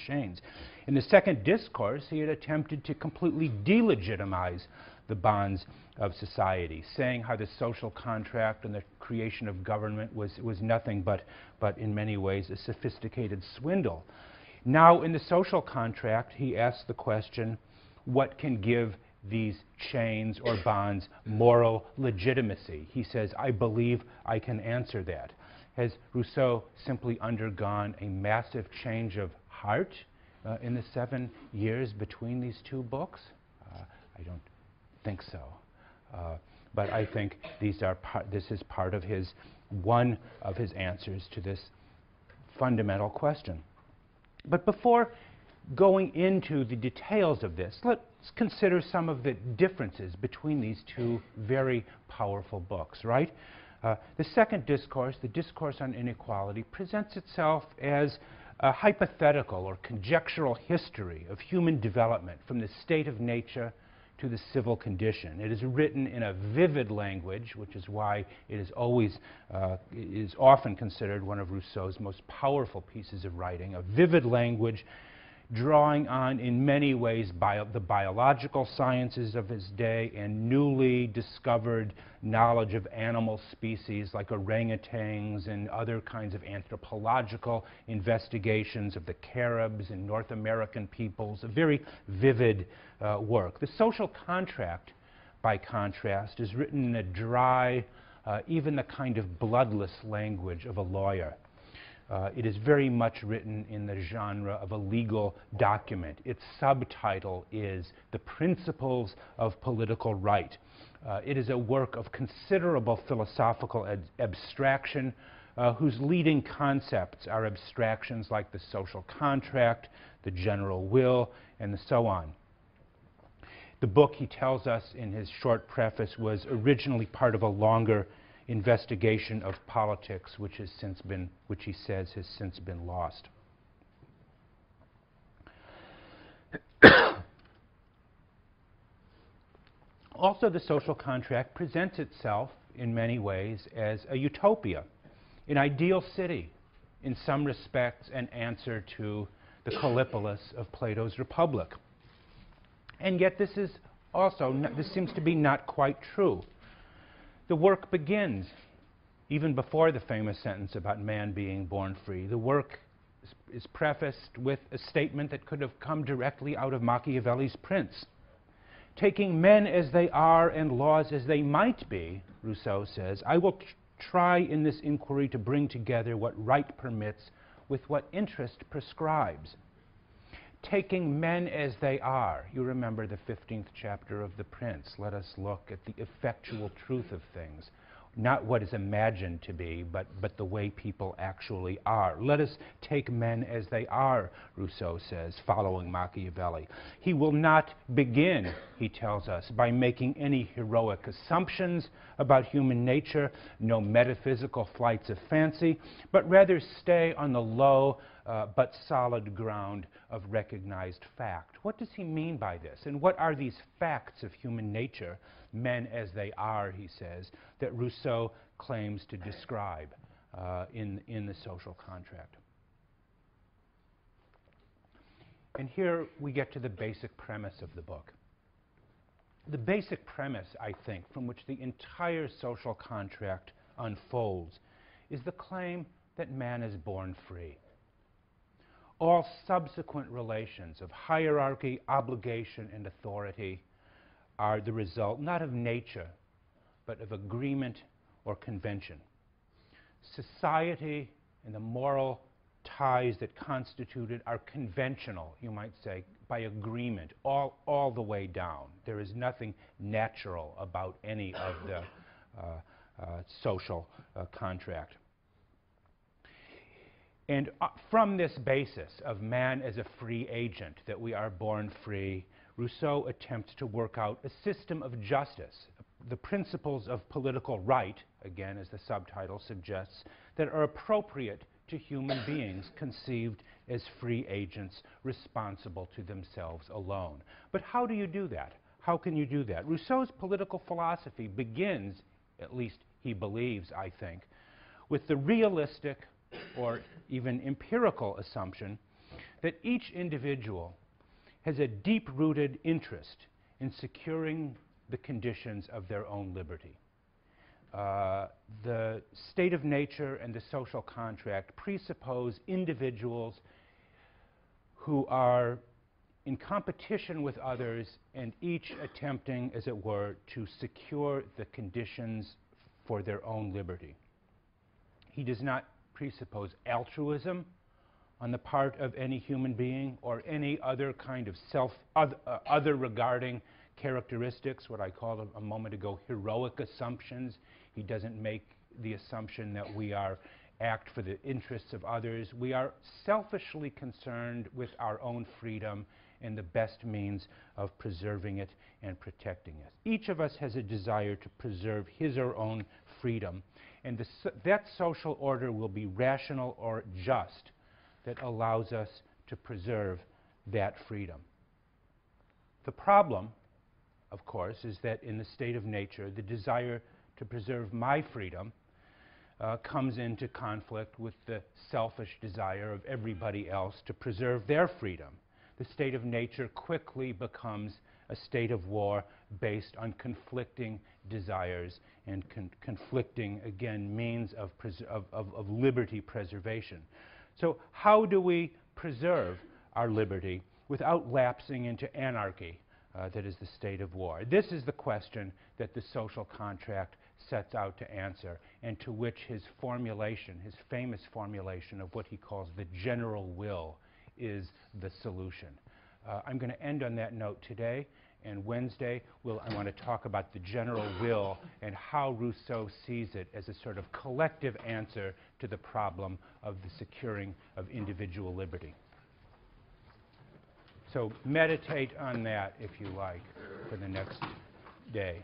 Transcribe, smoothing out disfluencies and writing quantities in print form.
chains. In the second discourse, he had attempted to completely delegitimize the bonds of society, saying how the social contract and the creation of government was nothing but in many ways a sophisticated swindle. Now, in the social contract, he asks the question, what can give these chains or bonds moral legitimacy? He says, I believe I can answer that. Has Rousseau simply undergone a massive change of heart in the 7 years between these two books? I don't think so. But I think this is part of one of his answers to this fundamental question. But before going into the details of this, let's consider some of the differences between these two very powerful books, right? The second discourse, the discourse on inequality, presents itself as a hypothetical or conjectural history of human development from the state of nature to the civil condition. It is written in a vivid language, which is why it is often considered one of Rousseau's most powerful pieces of writing, a vivid language drawing on, in many ways, the biological sciences of his day and newly discovered knowledge of animal species like orangutans and other kinds of anthropological investigations of the Caribs and North American peoples, a very vivid work. The social contract, by contrast, is written in a dry, even the kind of bloodless language of a lawyer. It is very much written in the genre of a legal document. Its subtitle is The Principles of Political Right. It is a work of considerable philosophical abstraction, whose leading concepts are abstractions like the social contract, the general will, and so on. The book, he tells us in his short preface, was originally part of a longer investigation of politics, which he says has since been lost. Also, the social contract presents itself in many ways as a utopia, an ideal city, in some respects an answer to the Callipolis of Plato's Republic. And yet this seems to be not quite true. The work begins even before the famous sentence about man being born free. The work is prefaced with a statement that could have come directly out of Machiavelli's Prince. Taking men as they are and laws as they might be, Rousseau says, I will try in this inquiry to bring together what right permits with what interest prescribes. Taking men as they are. You remember the 15th chapter of The Prince. Let us look at the effectual truth of things. Not what is imagined to be, but the way people actually are. Let us take men as they are, Rousseau says, following Machiavelli. He will not begin, he tells us, by making any heroic assumptions about human nature, no metaphysical flights of fancy, but rather stay on the low but solid ground of recognized fact. What does he mean by this? And what are these facts of human nature, men as they are, he says, that Rousseau claims to describe in the social contract? And here we get to the basic premise of the book. The basic premise, I think, from which the entire social contract unfolds is the claim that man is born free. All subsequent relations of hierarchy, obligation, and authority are the result not of nature, but of agreement or convention. Society and the moral ties that constitute it are conventional, you might say, by agreement, all the way down. There is nothing natural about any of the social contract. And from this basis of man as a free agent, that we are born free, Rousseau attempts to work out a system of justice, the principles of political right, again, as the subtitle suggests, that are appropriate to human beings conceived as free agents responsible to themselves alone. But how do you do that? How can you do that? Rousseau's political philosophy begins, at least he believes, I think, with the realistic or even empirical assumption that each individual has a deep-rooted interest in securing the conditions of their own liberty. The state of nature and the social contract presuppose individuals who are in competition with others and each attempting, as it were, to secure the conditions for their own liberty. He does not presuppose altruism on the part of any human being or any other kind of other regarding characteristics, what I called a moment ago heroic assumptions. He doesn't make the assumption that we act for the interests of others. We are selfishly concerned with our own freedom and the best means of preserving it and protecting it. Each of us has a desire to preserve his or her own freedom, and that social order will be rational or just that allows us to preserve that freedom. The problem, of course, is that in the state of nature, the desire to preserve my freedom comes into conflict with the selfish desire of everybody else to preserve their freedom. The state of nature quickly becomes a state of war based on conflicting desires and conflicting, again, means of liberty preservation. So how do we preserve our liberty without lapsing into anarchy that is the state of war? This is the question that the social contract sets out to answer, and to which his formulation, his famous formulation of what he calls the general will, is the solution. I'm going to end on that note today, and Wednesday I want to talk about the general will and how Rousseau sees it as a sort of collective answer to the problem of the securing of individual liberty. So meditate on that, if you like, for the next day.